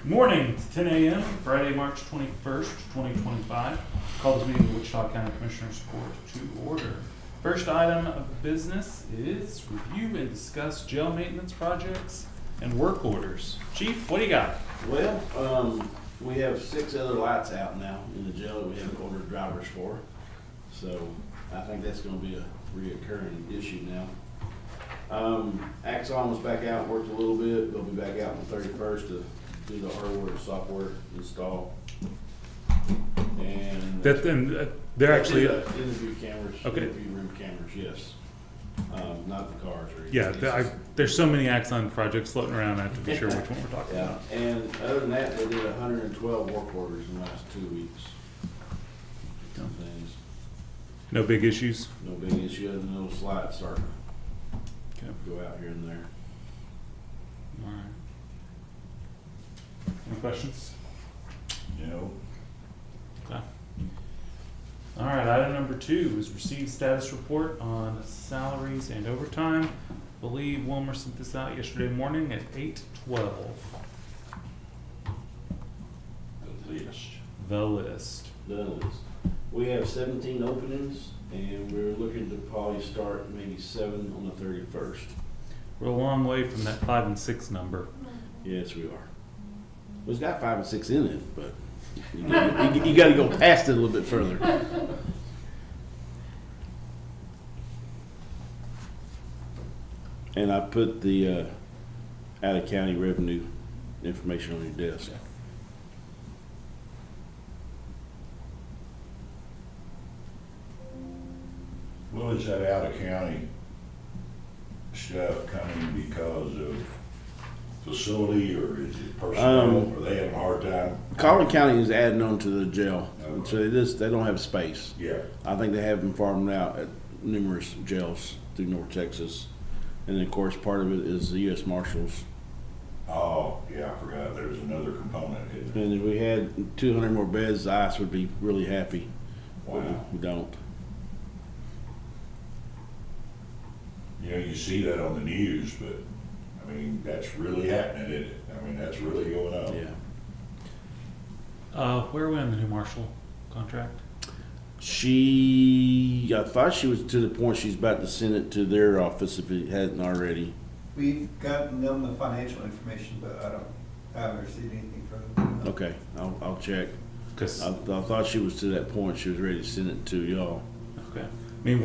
Morning, it's 10 a.m., Friday, March 21st, 2025. Call this meeting of the Wichita County Commissioners Court to order. First item of business is review and discuss jail maintenance projects and work orders. Chief, what do you got? Well, we have 6 other lights out now in the jail that we haven't ordered drivers for. So I think that's gonna be a reoccurring issue now. Axon was back out, worked a little bit. They'll be back out on the 31st to do the hardware software install. And They're actually, interview cameras, okay. interview room cameras, yes. Not the cars or anything. Yeah, there's so many Axon projects floating around, I have to be sure which one we're talking Yeah, about. and other than that, they did 112 work orders in the last 2 weeks. Some things, No big issues? no big issue other than those slides starting Okay. to go out here and there. All right. Any questions? No. Okay. All right, item number 2 is receive status report on salaries and overtime. I believe Wilmer sent this out yesterday morning at 8:12. The list. The list. Done list. We have 17 openings and we're looking to probably start maybe 7 on the 31st. We're a long way from that 5 and 6 number. Yes, we are. Well, it's got 5 and 6 in it, but you got to go past it a little bit further. And I put the out of county revenue information on your desk. Well, is that out of county stuff coming because of facility or is it personnel? Are they having a hard time? Collin County is adding on to the jail, Okay. so they don't have space. Yeah. I think they have them farmed out at numerous jails through North Texas. And then, of course, part of it is the U.S. Marshals. Oh, yeah, I forgot. There's another component. Isn't there? And if we had 200 more beds, ICE would be really happy. But Wow. we don't. You know, you see that on the news, but I mean, that's really happening, isn't it? I mean, that's really going on. Yeah. Where are we on the new marshal contract? I thought she was to the point she's about to send it to their office if it hadn't already. We've gotten them the financial information, but I haven't received anything from them. Okay, I'll check. Because I thought she was to that point she was ready to send it to y'all. okay, I mean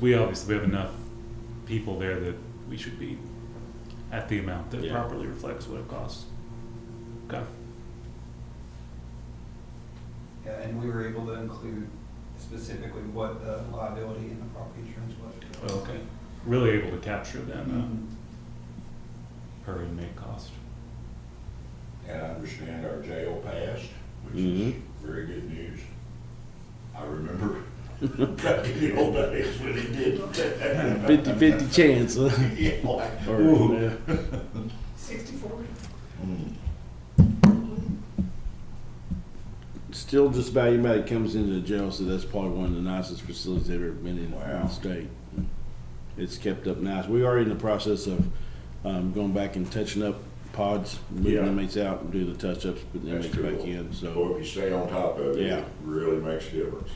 we obviously have enough people there that we should be at the amount that Yeah. properly reflects what it costs. Okay. Yeah, and we were able to include specifically what the liability and the property insurance was. Well, okay. Really able to capture them Mhm. per inmate cost. And I understand our jail passed, which Mhm. is very good news. I remember back in the old days when it didn't. 50-50 chance, huh? Yeah. Or, Ooh. yeah. 60-40. Mm. Still, just about anybody that comes into the jail, so that's probably one of the nicest facilities they've ever been in Wow. the state. It's kept up nice. We are in the process of going back and touching up pods, moving Yeah. inmates out and do the touch-ups, putting That's inmates back cool. in. So So, if you stay on top of it, Yeah. it really makes a difference.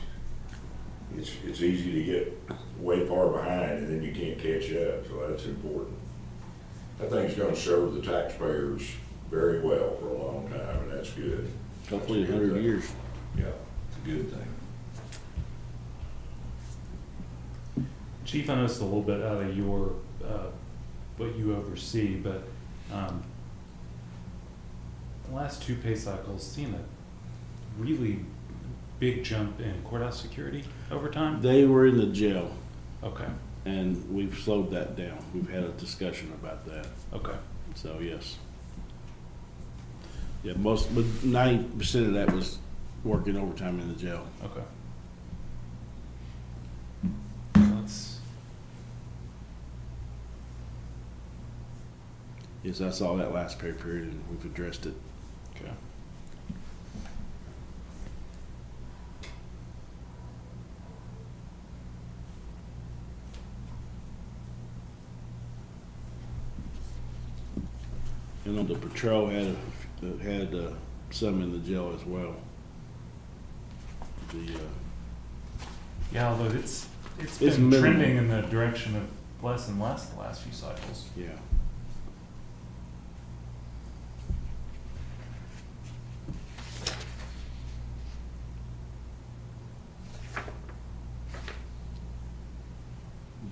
It's easy to get way far behind and then you can't catch up, so that's important. That thing's gonna serve the taxpayers very well for a long time, and that's good. hopefully That's a good 100 thing. years. Yeah, it's a good thing. Chief, I noticed a little bit out of your what you oversee, but the last 2 pay cycles seen a really big jump in courthouse security over time. They were in the jail, Okay. and we've slowed that down. We've had a discussion about that. Okay. So, yes. Yeah, but 90% of that was working overtime in the jail. Okay. Let's. Yes, I saw that last pay period, and we've addressed it. Okay. And on the patrol, had that had some in the jail as well. Yeah, although it's It's been minimal. trending in the direction of less and less the last few cycles. Yeah.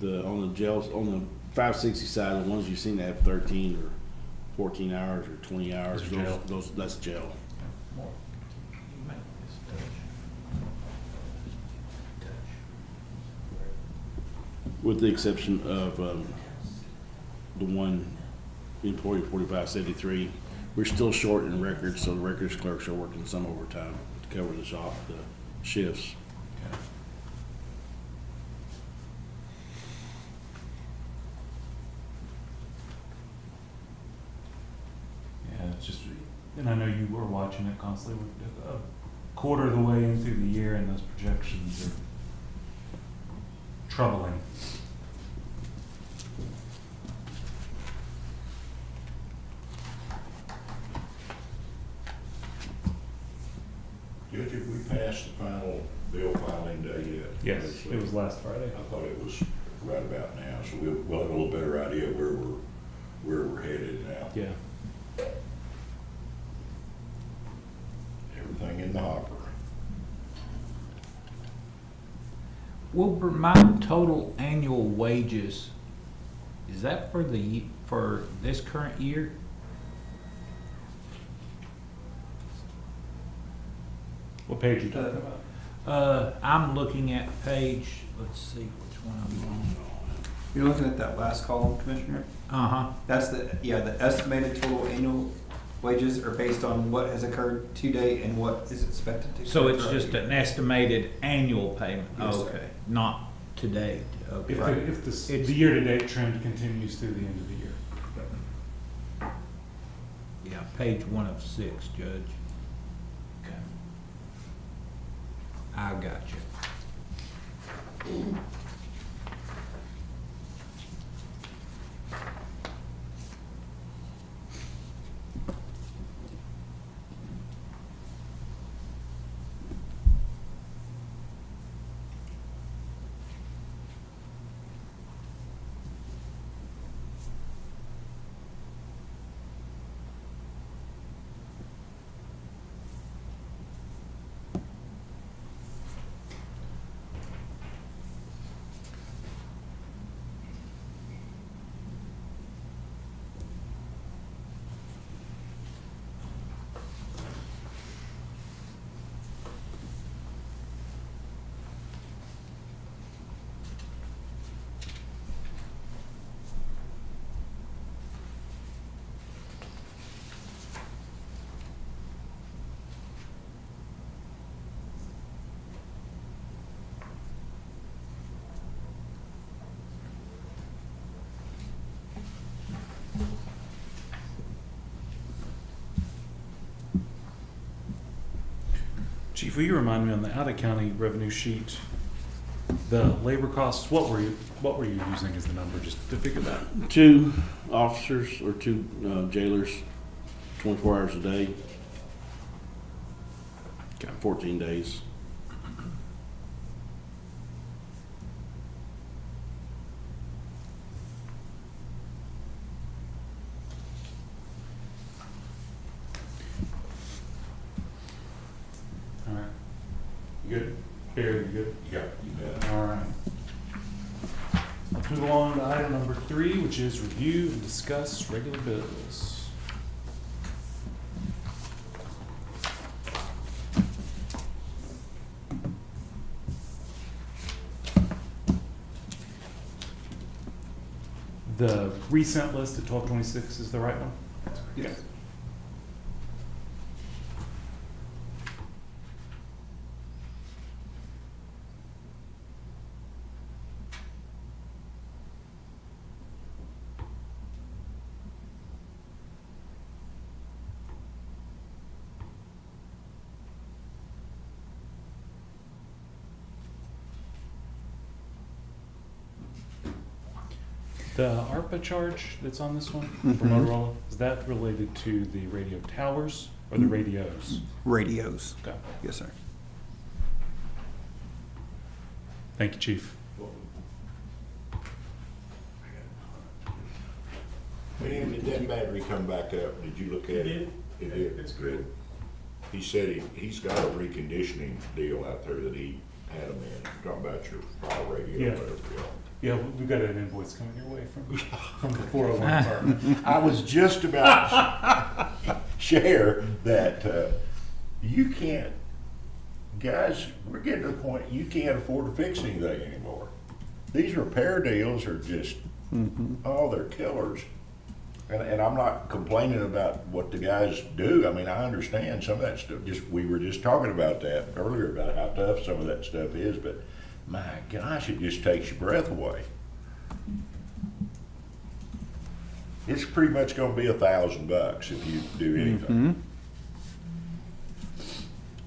On the jails, on the 560 side, the ones you've seen that have 13 or 14 hours or 20 hours, Those are jail. that's jail. More. With the exception of the one employee 4573, we're still short in records, so the records clerks are working some overtime to cover the shifts. Okay. Yeah, it's just, and I know you were watching it constantly. We're a quarter of the way in through the year, and those projections are troubling. Judge, have we passed the final bill filing day yet? Yes, it was last Friday. I thought it was right about now, so we'll have a little better idea where we're headed now. Yeah. Everything in the hopper. Wilbur, my total annual wages, is that for for this current year? What page are you talking about? I'm looking at page, let's see which one I'm on. You're looking at that last column, Commissioner? Uh-huh. That's the estimated total annual wages are based on what has occurred to date and what is expected to. So occur it's throughout just the year. an estimated annual payment? Yes, sir. Okay, not to date, okay. If the year-to-date trend continues through the end of the year. Yeah, page 1 of 6, Judge. Okay. I got you. Chief, will you remind me on the out-of-county revenue sheet, the labor costs, what were you using as the number, just to figure that? 2 officers or 2 jailers, 24 hours a day, Okay. 14 days. All right. You good? Barry, you good? Yeah, you bet. All right. Let's move along to item number 3, which is review and discuss regular bills. The recent list of 1226 is the right one? Yes. The ARPA charge that's on this one for Mhm. Motorola, is that related to the radio towers or the radios? Radios. Okay. Yes, sir. Thank you, Chief. Man, did that battery come back up? Did you look at it? It did. It's good. He said he's got a reconditioning deal out there that he had them in. Talking about your fire radio Yeah. or whatever. Yeah, we've got an invoice coming your way from the 401 department. I was just about to share that you can't, guys, we're getting to the point you can't afford to fix anything anymore. These repair deals are just, oh, they're killers. And I'm not complaining about what the guys do. I mean, I understand some of that stuff. We were just talking about that earlier about how tough some of that stuff is, but my gosh, it just takes your breath away. It's pretty much gonna be $1,000 if you do anything.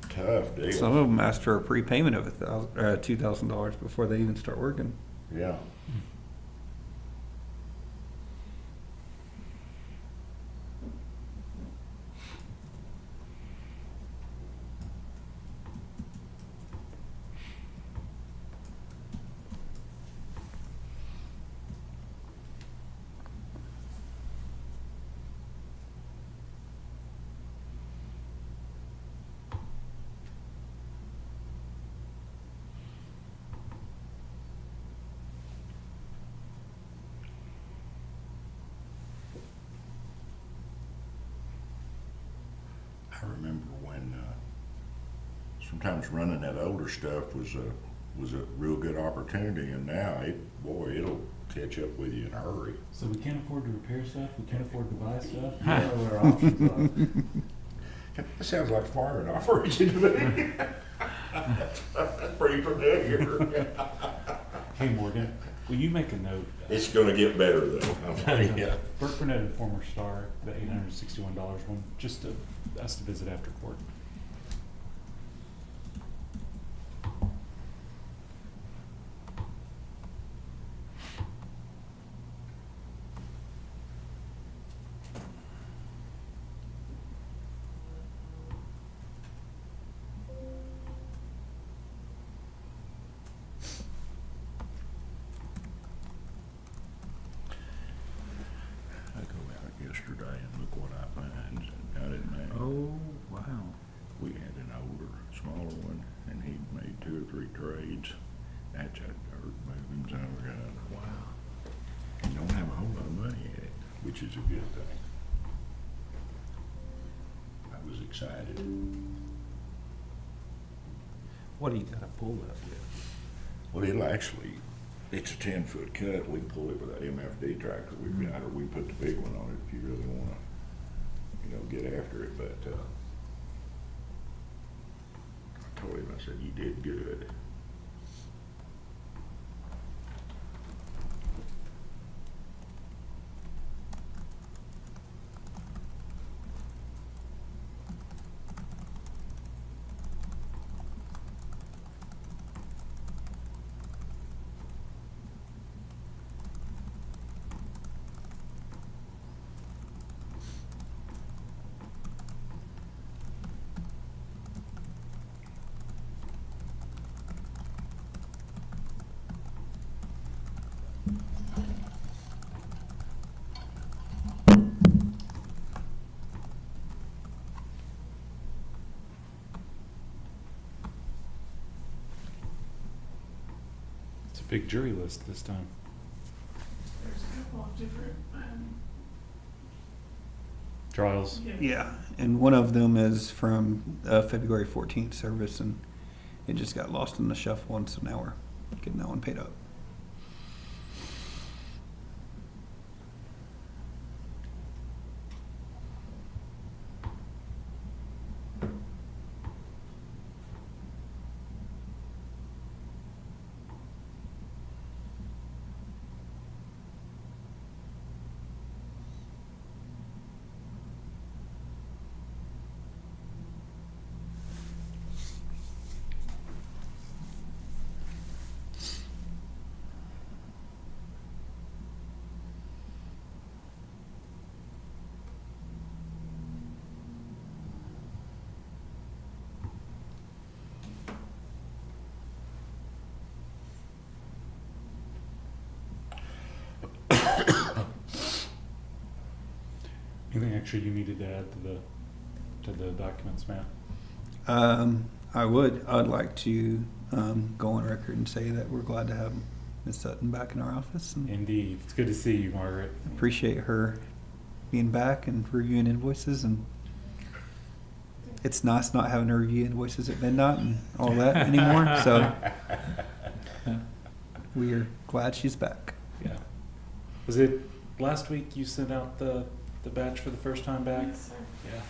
Tough deal. Some of them ask for a prepayment of $2,000 before they even start working. Yeah. I remember when sometimes running that older stuff was a real good opportunity, and now it'll catch up with you in a hurry. So we can't afford to repair stuff, we can't afford to buy stuff, we don't know what our options are. That sounds like a farming operation to me. That's pretty familiar. Hey Morgan, will you make a note? It's gonna get better though, I'm telling you. Burt Burnett and former star, the $861 one, just to us to visit after court. I go out yesterday and look what I find out in May. Oh, wow. We had an older, smaller one, and he'd made 2 or 3 trades. That's a dirt moving son of a gun. Wow. And don't have a whole lot of money in it, which is a good thing. I was excited. What do you got to pull up with? Well, it'll actually, it's a 10-foot cut. We can pull it with that MFD tractor we've got, or we can put the big one on it if you really wanna, get after it, but, I told him, I said, you did good. It's a big jury list this time. There's a couple of different, Trials. Yeah, and one of them is from February 14th service, and it just got lost in the shuffle, and so now we're getting that one paid up. Anything extra you needed to add to the documents, Matt? I would like to go on record and say that we're glad to have Ms. Sutton back in our office, and Indeed. It's good to see you, Margaret. appreciate her being back and reviewing invoices. And it's nice not having to review invoices at midnight and all that anymore. So we are glad she's back. Yeah. Was it last week you sent out the batch for the first time back? Yes, sir. Yeah.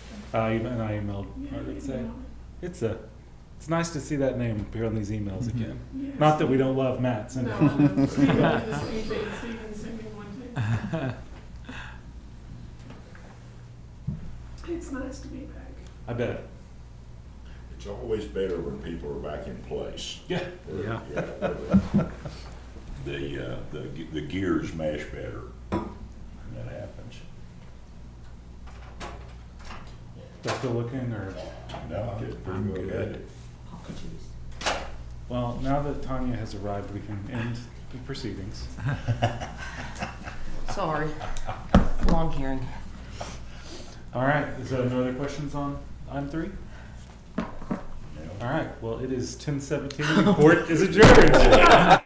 And I emailed Yeah, Margaret you saying, know it's nice to see that name appear on these emails Mhm. again. it. Yes. Not that we don't love Matt. No, Send it. no, Stephen did the same thing. Stephen sent me one too. It's nice to be back. I bet. It's always better when people are back in place. Yeah. Yeah. The gears mesh better when that happens. They're still looking, or? No, I'm getting pretty I'm good at good. it. Well, now that Tanya has arrived, we can end the proceedings. Sorry. Long hearing. All right. Is there no other questions on item 3? All right. Well, it is 10:17. The court is adjourned.